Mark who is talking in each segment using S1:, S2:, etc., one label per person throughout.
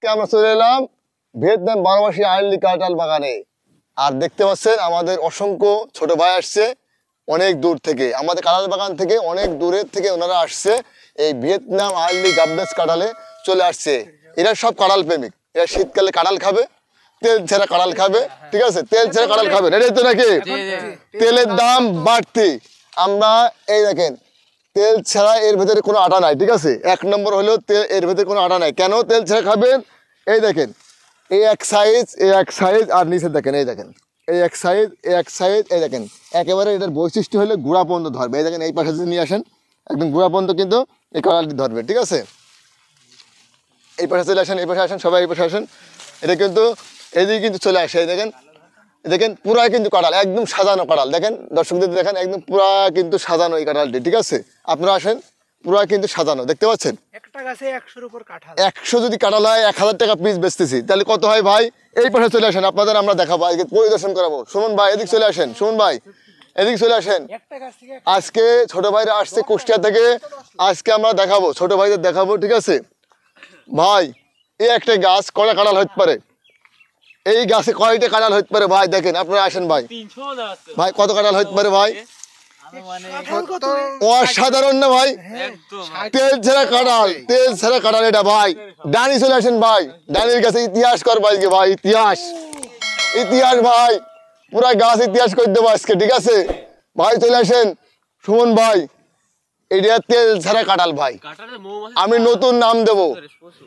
S1: আমরা চলে এলাম ভিয়েতনাম 12 মাসি আর্লি কাঁঠাল বাগানে। আর দেখতে পাচ্ছেন আমাদের অসংখ্য ছোট ভাই আসছে অনেক দূর থেকে, আমাদের কাঁঠাল বাগান থেকে অনেক দূরের থেকে ওনারা আসছে এই ভিয়েতনাম আর্লি গাববেস কাঁঠালে চলে আসছে। এরা সব কাঁঠাল প্রেমিক, এরা শীতকালে কাঁঠাল খাবে, তেল ছাড়া কাঁঠাল খাবে, ঠিক আছে, তেল ছাড়া কাঁঠাল খাবে, এটাই তো নাকি? তেলের দাম বাড়তি, আমরা এই দেখেন তেল ছাড়া এর ভেতরে কোনো আটা নাই, ঠিক আছে। এক নম্বর হলো তেল, এর ভেতরে কোনো আটা নাই। কেন তেল ছাড়া খাবেন? এই দেখেন এই এক সাইজ আর নিচে দেখেন এই দেখেন এই এক সাইজ এই দেখেন একেবারে এটার বৈশিষ্ট্য হলে গুঁড়া পর্যন্ত ধরবে। এই দেখেন এই পাশে যদি নিয়ে আসেন একদম গুঁড়া পর্যন্ত কিন্তু এই কাঁঠালটি ধরবে, ঠিক আছে। এই পাশে চলে আসেন, এই পাশে আসেন, সবাই এই পাশে আসেন। এটা কিন্তু এইদিকে কিন্তু চলে আসে, এই দেখেন দেখেন পুরা কিন্তু কাঁঠাল একদম সাজানো কাঁঠাল, দেখেন দর্শকদের দেখেন একদম পুরা কিন্তু সাজানো এই কাঁঠালটি, ঠিক আছে। আপনারা আসেন, পুরা কিন্তু সাজানো দেখতে পাচ্ছেন।
S2: একটা গাছে 100-র উপর কাঁঠাল,
S1: 100 যদি কাঁঠাল হয় 1000 টাকা পিস বেচতেছি, তাহলে কত হয় ভাই? এই পাশে চলে আসেন, আপনাদের আমরা দেখাবো, আজকে পরিদর্শন করাবো। সুমন ভাই এদিক চলে আসেন, সুমন ভাই এদিক চলে আসেন।
S2: একটা গাছ থেকে
S1: আজকে ছোট ভাইরা আসছে কুষ্টিয়া থেকে, আজকে আমরা দেখাবো, ছোট ভাইদের দেখাবো, ঠিক আছে ভাই। এই একটা গাছ কয়টা কাঁঠাল হতে পারে? এই গাছে কয়টা কাঁঠাল হতে পারে ভাই? দেখেন আপনারা আসেন ভাই, ভাই কত কাঁঠাল হতে পারে ভাই? অসাধারণ না ভাই? তেল ছাড়া কাঁঠাল, তেল ছাড়া কাঁঠাল এটা ভাই। ডানি চলে আসেন ভাই, ডানির কাছে ইতিহাস করবো আজকে ভাই, ইতিহাস ইতিহাস ভাই, পুরা গাছ ইতিহাস করে দেবো আজকে, ঠিক আছে ভাই। চলে আসেন সুমন ভাই, এটা তেল ছাড়া কাঁঠাল ভাই, আমি নতুন নাম দেবো,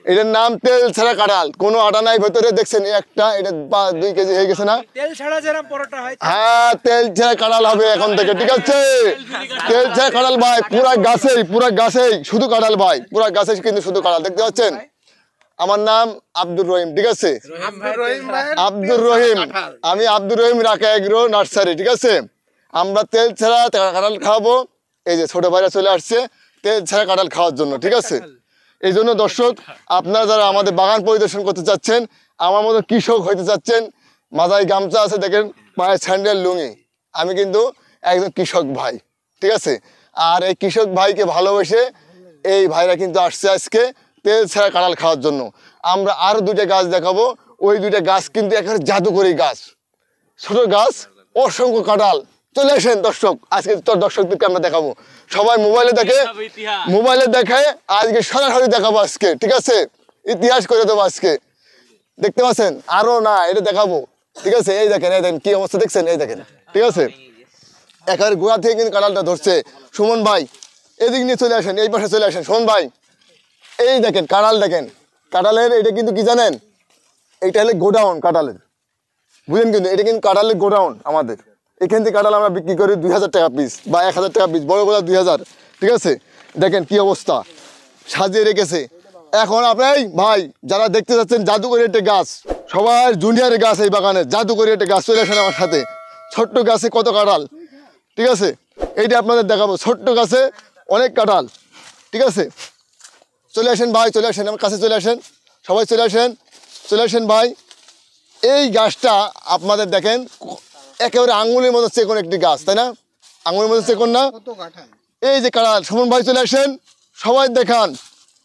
S1: এটার নাম তেল ছাড়া কাঁঠাল, কোনো আটা নাই ভেতরে। দেখছেন একটা, এটা 2 কেজি হয়ে গেছে না?
S2: তেল ছাড়া যেরকম পরোটা হয়,
S1: হ্যাঁ তেল ছাড়া কাঁঠাল হবে এখন থেকে, ঠিক আছে। তেল ছাড়া কাঁঠাল ভাই, পুরা গাছেই শুধু কাঁঠাল ভাই, পুরা গাছে কিন্তু শুধু কাঁঠাল, দেখতে পাচ্ছেন। আমার নাম আব্দুর রহিম, ঠিক আছে, আব্দুর রহিম, আমি আব্দুর রহিম রাকা এগ্রো নার্সারি, ঠিক আছে। আমরা তেল ছাড়া কাঁঠাল খাওয়াবো। এই যে ছোট ভাইরা চলে আসছে তেল ছাড়া কাঁঠাল খাওয়ার জন্য, ঠিক আছে। এই জন্য দর্শক, আপনারা যারা আমাদের বাগান পরিদর্শন করতে চাচ্ছেন, আমার মতো কৃষক হইতে চাচ্ছেন, মাথায় গামছা আছে দেখেন, পায়ে স্যান্ডেল লুঙ্গি, আমি কিন্তু একজন কৃষক ভাই, ঠিক আছে। আর এই কৃষক ভাইকে ভালোবেসে এই ভাইরা কিন্তু আসছে আজকে তেল ছাড়া কাঁঠাল খাওয়ার জন্য। আমরা আরো 2টা গাছ দেখাবো, ওই 2টা গাছ কিন্তু একেবারে জাদুকরী গাছ, ছোট গাছ, অসংখ্য কাঁঠাল। চলে আসেন দর্শক, আজকে তোর দর্শকদেরকে আমরা দেখাবো, সবাই মোবাইলে দেখে আজকে সরাসরি দেখাবো আজকে, ঠিক আছে। ইতিহাস করে দেবো আজকে, দেখতে পাচ্ছেন আরো না, এটা দেখাবো, ঠিক আছে। এই দেখেন কি অবস্থা দেখছেন, এই দেখেন, ঠিক আছে, একেবারে গোড়া থেকে কিন্তু কাঁঠালটা ধরছে। সুমন ভাই এদিক নিয়ে চলে আসেন, এই পাশে চলে আসেন সুমন ভাই। এই দেখেন কাঁঠাল, দেখেন কাঁঠালের এটা কিন্তু কি জানেন, এইটা হলে গোডাউন কাঁঠালের, বুঝলেন, কিন্তু এটা কিন্তু কাঁঠালের গোডাউন আমাদের। এখান থেকে কাঁঠাল আমরা বিক্রি করি 2000 টাকা পিস বা 1000 টাকা পিস, বড় বড় 2000, ঠিক আছে। দেখেন কি অবস্থা সাজিয়ে রেখেছে। এখন আপনার ভাই যারা দেখতে যাচ্ছেন জাদুকরী একটা গাছ, সবার জুনিয়র গাছ এই বাগানে, জাদুকরী একটা গাছ, চলে আসেন আমার সাথে। ছোট্ট গাছে কত কাঁঠাল, ঠিক আছে, এইটা আপনাদের দেখাবো। ছোট্ট গাছে অনেক কাঁঠাল, ঠিক আছে। চলে আসেন ভাই, চলে আসেন আমার কাছে, চলে আসেন সবাই, চলে আসেন ভাই। এই গাছটা আপনাদের দেখেন একেবারে আঙুলের মতো চেকন একটি গাছ, তাই না? আঙুলের মতো চেকন না? এই যে কাঁঠাল, সুমন ভাই চলে আসেন, সবাই দেখান।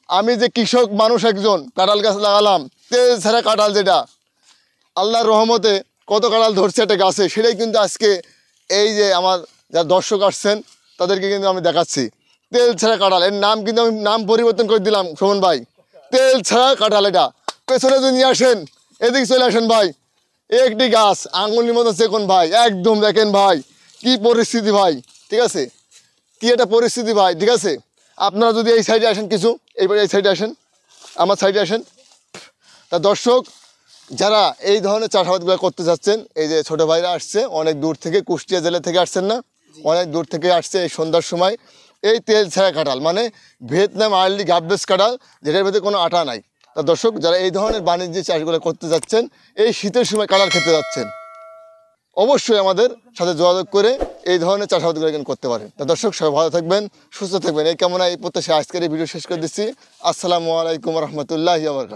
S1: আমি যে কৃষক মানুষ একজন, কাঁঠাল গাছ লাগালাম, তেল ছাড়া কাঁঠাল, যেটা আল্লাহর রহমতে কত কাঁঠাল ধরছে একটা গাছে, সেটাই কিন্তু আজকে এই যে আমার যারা দর্শক আসছেন তাদেরকে কিন্তু আমি দেখাচ্ছি তেল ছাড়া কাঁঠাল। এর নাম কিন্তু আমি নাম পরিবর্তন করে দিলাম সুমন ভাই, তেল ছাড়া কাঁঠাল। এটা পেছনে যদি নিয়ে আসেন, এদিকে চলে আসেন ভাই, একটি গাছ আঙুলের মতো চেকন ভাই, একদম দেখেন ভাই কি পরিস্থিতি ভাই, ঠিক আছে, কি একটা পরিস্থিতি ভাই, ঠিক আছে। আপনারা যদি এই সাইডে আসেন, কিছু এইবারে এই সাইডে আসেন, আমার সাইডে আসেন। তা দর্শক যারা এই ধরনের চাষাবাদগুলো করতে চাচ্ছেন, এই যে ছোটো ভাইরা আসছে অনেক দূর থেকে, কুষ্টিয়া জেলা থেকে আসছেন না, অনেক দূর থেকে আসছে এই সন্ধ্যার সময়। এই তেল ছাড়া কাঁঠাল মানে ভিয়েতনাম আর্লি গাববেস কাঁঠাল, যেটার ভেতরে কোনো আটা নাই। তা দর্শক যারা এই ধরনের বাণিজ্যিক চাষগুলো করতে যাচ্ছেন, এই শীতের সময় কাঁঠাল খেতে যাচ্ছেন, অবশ্যই আমাদের সাথে যোগাযোগ করে এই ধরনের চাষাবাদগুলো কিন্তু করতে পারেন। তা দর্শক সবাই ভালো থাকবেন, সুস্থ থাকবেন, এই কামনা এই প্রত্যাশায় আজকের এই ভিডিও শেষ করে দিচ্ছি। আসসালামু আলাইকুম রহমতুল্লাহি ওয়া বারাকাতুহু।